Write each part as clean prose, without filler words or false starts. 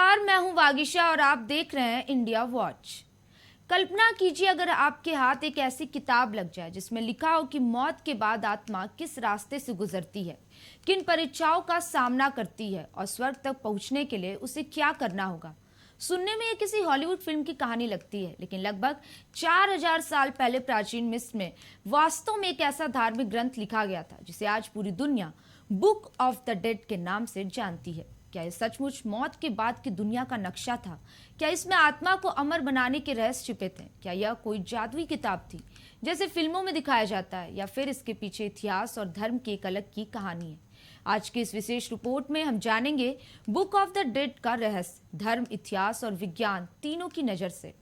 नमस्कार, मैं हूं वागिशा और आप देख रहे हैं इंडिया वॉच। कल्पना कीजिए अगर आपके हाथ एक ऐसी किताब लग जाए जिसमें लिखा हो कि मौत के बाद आत्मा किस रास्ते से गुजरती है, किन परीक्षाओं का सामना करती है और स्वर्ग तक पहुंचने के लिए उसे क्या करना होगा। सुनने में ये किसी हॉलीवुड फिल्म की कहानी लगती है, लेकिन लगभग 4000 साल पहले प्राचीन मिस्र में वास्तव में एक ऐसा धार्मिक ग्रंथ लिखा गया था जिसे आज पूरी दुनिया बुक ऑफ द डेड के नाम से जानती है। क्या यह सचमुच मौत के बाद की दुनिया का नक्शा था? क्या इसमें आत्मा को अमर बनाने के रहस्य छिपे थे? क्या यह कोई जादुई किताब थी जैसे फिल्मों में दिखाया जाता है, या फिर इसके पीछे इतिहास और धर्म की एक अलग की कहानी है? आज की इस विशेष रिपोर्ट में हम जानेंगे बुक ऑफ द डेड का रहस्य, धर्म, इतिहास और विज्ञान तीनों की नजर से।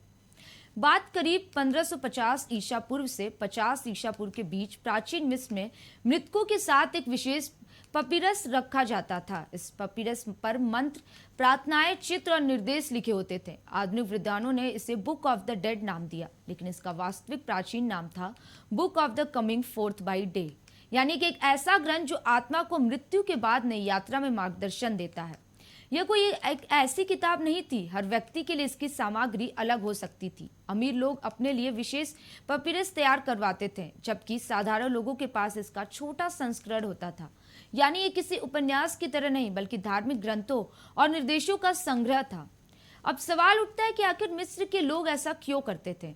बात करीब 1550 ईसा पूर्व से 50 ईसा पूर्व के बीच प्राचीन मिस्र में मृतकों के साथ एक विशेष पपीरस रखा जाता था। इस पपीरस पर मंत्र, प्रार्थनाएं, चित्र और निर्देश लिखे होते थे। आधुनिक विद्वानों ने इसे बुक ऑफ द डेड नाम दिया, लेकिन इसका वास्तविक प्राचीन नाम था book of the coming fourth by day, यानी कि एक ऐसा ग्रंथ जो आत्मा को मृत्यु के बाद नई यात्रा में मार्गदर्शन देता है। यह कोई एक ऐसी किताब नहीं थी, हर व्यक्ति के लिए इसकी सामग्री अलग हो सकती थी। अमीर लोग अपने लिए विशेष पपीरस तैयार करवाते थे, जबकि साधारण लोगों के पास इसका छोटा संस्करण होता था। यानी ये किसी उपन्यास की तरह नहीं, बल्कि धार्मिक ग्रंथों और निर्देशों का संग्रह था। अब सवाल उठता है कि आखिर मिस्र के लोग ऐसा क्यों करते थे?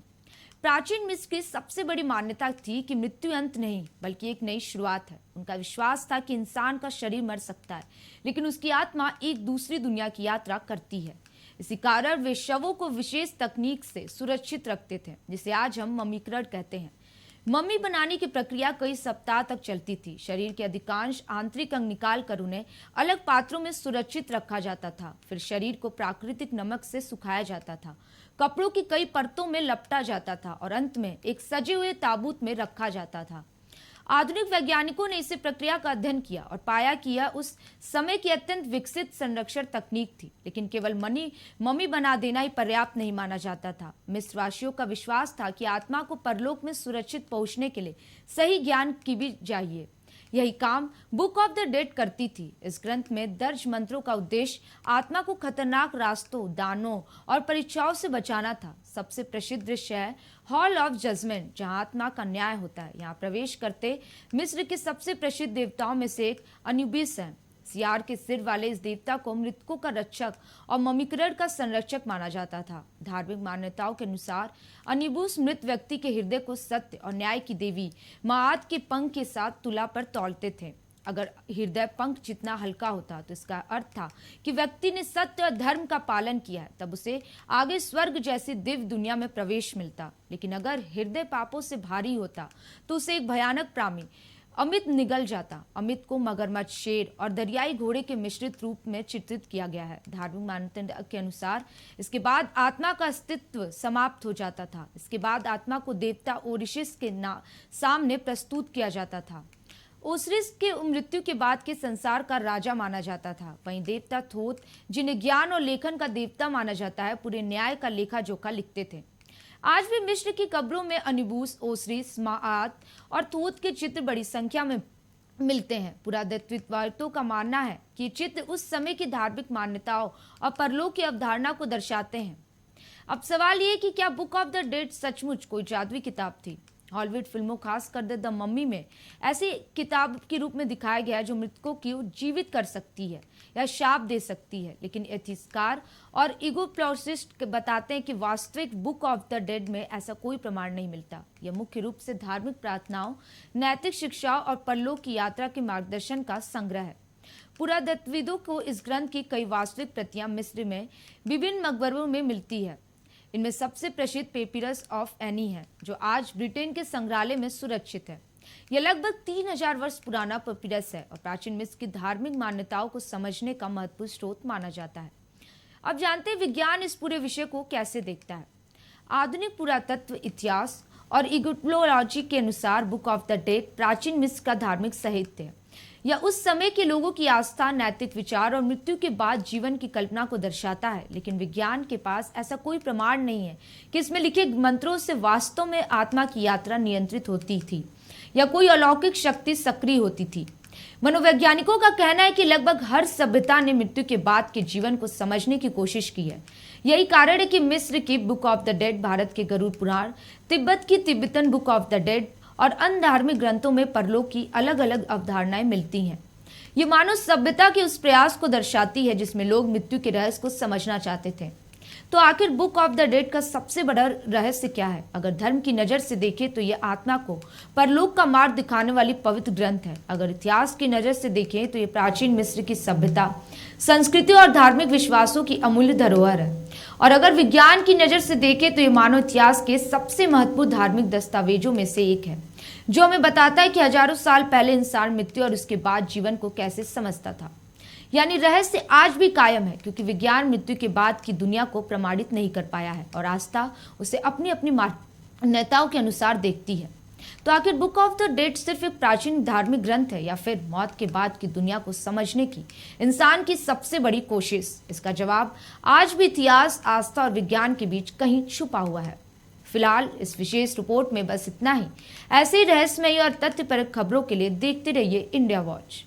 प्राचीन मिस्र की सबसे बड़ी मान्यता थी कि मृत्यु अंत नहीं, बल्कि एक नई शुरुआत है। उनका विश्वास था कि इंसान का शरीर मर सकता है, लेकिन उसकी आत्मा एक दूसरी दुनिया की यात्रा करती है। इसी कारण वे शवों को विशेष तकनीक से सुरक्षित रखते थे, जिसे आज हम मम्मीकरण कहते हैं। मम्मी बनाने की प्रक्रिया कई सप्ताह तक चलती थी। शरीर के अधिकांश आंतरिक अंग निकाल कर उन्हें अलग पात्रों में सुरक्षित रखा जाता था। फिर शरीर को प्राकृतिक नमक से सुखाया जाता था, कपड़ों की कई परतों में लपटा जाता था और अंत में एक सजे हुए ताबूत में रखा जाता था। आधुनिक वैज्ञानिकों ने इस प्रक्रिया का अध्ययन किया और पाया कि यह उस समय की अत्यंत विकसित संरक्षण तकनीक थी, लेकिन केवल मम्मी बना देना ही पर्याप्त नहीं माना जाता था। मिस्रवासियों का विश्वास था कि आत्मा को परलोक में सुरक्षित पहुंचने के लिए सही ज्ञान की भी चाहिए। यही काम बुक ऑफ द डेड करती थी। इस ग्रंथ में दर्ज मंत्रों का उद्देश्य आत्मा को खतरनाक रास्तों, दानों और परीक्षाओं से बचाना था। सबसे प्रसिद्ध दृश्य है हॉल ऑफ जजमेंट, जहां आत्मा का न्याय होता है। यहाँ प्रवेश करते मिस्र के सबसे प्रसिद्ध देवताओं में से एक अनुबिस है। सियार के सिर वाले इस देवता को मृतकों का रक्षक और मम्मीकरण का संरक्षक माना जाता था। धार्मिक मान्यताओं के अनुसार अनुबिस मृत व्यक्ति के हृदय को सत्य और न्याय की देवी माआत के पंख के साथ तुला पर तौलते थे। अगर हृदय पंख जितना हल्का होता तो इसका अर्थ था कि व्यक्ति ने सत्य और धर्म का पालन किया है, तब उसे आगे स्वर्ग जैसी दिव्य दुनिया में प्रवेश मिलता। लेकिन अगर हृदय पापों से भारी होता तो उसे एक भयानक प्राणी अमित निगल जाता। अमित को मगरमच्छ, शेर और दरियाई घोड़े के मिश्रित रूप में चित्रित किया गया है। धार्मिक मान्यता के अनुसार इसके बाद आत्मा का अस्तित्व समाप्त हो जाता था। इसके बाद आत्मा को देवता ओरिशिस के सामने प्रस्तुत किया जाता था। ओसिरिस के मृत्यु के बाद के संसार का राजा माना जाता था। वहीं देवता थोथ, जिन्हें ज्ञान और लेखन का देवता माना जाता है, पूरे न्याय का लेखा जोखा लिखते थे। आज भी मिस्र की कब्रों में अनुबिस, ओसिरिस, माआत और थोथ के चित्र बड़ी संख्या में मिलते हैं। पुरातत्वविदों का मानना है कि ये चित्र उस समय की धार्मिक मान्यताओं और परलोक की अवधारणा को दर्शाते हैं। अब सवाल ये कि क्या बुक ऑफ द डेड सचमुच कोई जादुई किताब थी? हॉलीवुड फिल्मों, खासकर द मम्मी में ऐसी किताब के रूप में दिखाया गया है जो मृतकों को जीवित कर सकती है या शाप दे सकती है। लेकिन इतिहासकार और इगोप्लॉसिस्ट बताते हैं कि वास्तविक बुक ऑफ द डेड में ऐसा कोई प्रमाण नहीं मिलता। यह मुख्य रूप से धार्मिक प्रार्थनाओं, नैतिक शिक्षाओं और परलोक की यात्रा के मार्गदर्शन का संग्रह है। पुरातत्वविदों को इस ग्रंथ की कई वास्तविक प्रतियां मिस्र में विभिन्न मकबरों में मिलती है। इनमें सबसे प्रसिद्ध पेपिरस ऑफ एनी है, जो आज ब्रिटेन के संग्रहालय में सुरक्षित है। यह लगभग 3000 वर्ष पुराना पेपिरस है और प्राचीन मिस्र की धार्मिक मान्यताओं को समझने का महत्वपूर्ण स्रोत माना जाता है। अब जानते हैं विज्ञान इस पूरे विषय को कैसे देखता है। आधुनिक पुरातत्व, इतिहास और इजिप्टोलॉजी के अनुसार बुक ऑफ द डेड प्राचीन मिस्र का धार्मिक साहित्य है। यह उस समय के लोगों की आस्था, नैतिक विचार और मृत्यु के बाद जीवन की कल्पना को दर्शाता है। लेकिन विज्ञान के पास ऐसा कोई प्रमाण नहीं है कि इसमें लिखे मंत्रों से वास्तव में आत्मा की यात्रा नियंत्रित होती थी या कोई अलौकिक शक्ति सक्रिय होती थी। मनोवैज्ञानिकों का कहना है कि लगभग हर सभ्यता ने मृत्यु के बाद के जीवन को समझने की कोशिश की है। यही कारण है कि मिस्र की book of the dead, Bharat के गरुड़ पुराण, तिब्बत की Tibetan book of the dead और अन्य धार्मिक ग्रंथों में परलोक की अलग अलग अवधारणाएं मिलती हैं। ये मानव सभ्यता के उस प्रयास को दर्शाती है जिसमें लोग मृत्यु के रहस्य को समझना चाहते थे। तो आखिर बुक ऑफ द डेड का सबसे बड़ा रहस्य क्या है? अगर धर्म की नजर से देखें तो यह आत्मा को परलोक का मार्ग दिखाने वाली पवित्र ग्रंथ है। अगर इतिहास की नजर से देखें तो यह प्राचीन मिस्र की सभ्यता, संस्कृति और धार्मिक विश्वासों की अमूल्य धरोहर है। और अगर विज्ञान की नजर से देखें तो यह मानव इतिहास के सबसे महत्वपूर्ण धार्मिक दस्तावेजों में से एक है, जो हमें बताता है कि हजारों साल पहले इंसान मृत्यु और उसके बाद जीवन को कैसे समझता था। यानी रहस्य आज भी कायम है, क्योंकि विज्ञान मृत्यु के बाद की दुनिया को प्रमाणित नहीं कर पाया है और आस्था उसे अपनी अपनी मान्यताओं के अनुसार देखती है। तो आखिर बुक ऑफ द डेड सिर्फ एक प्राचीन धार्मिक ग्रंथ है या फिर मौत के बाद की दुनिया को समझने की इंसान की सबसे बड़ी कोशिश? इसका जवाब आज भी इतिहास, आस्था और विज्ञान के बीच कहीं छुपा हुआ है। फिलहाल इस विशेष रिपोर्ट में बस इतना ही। ऐसे ही रहस्यमयी और तथ्यपरक खबरों के लिए देखते रहिए इंडिया वॉच।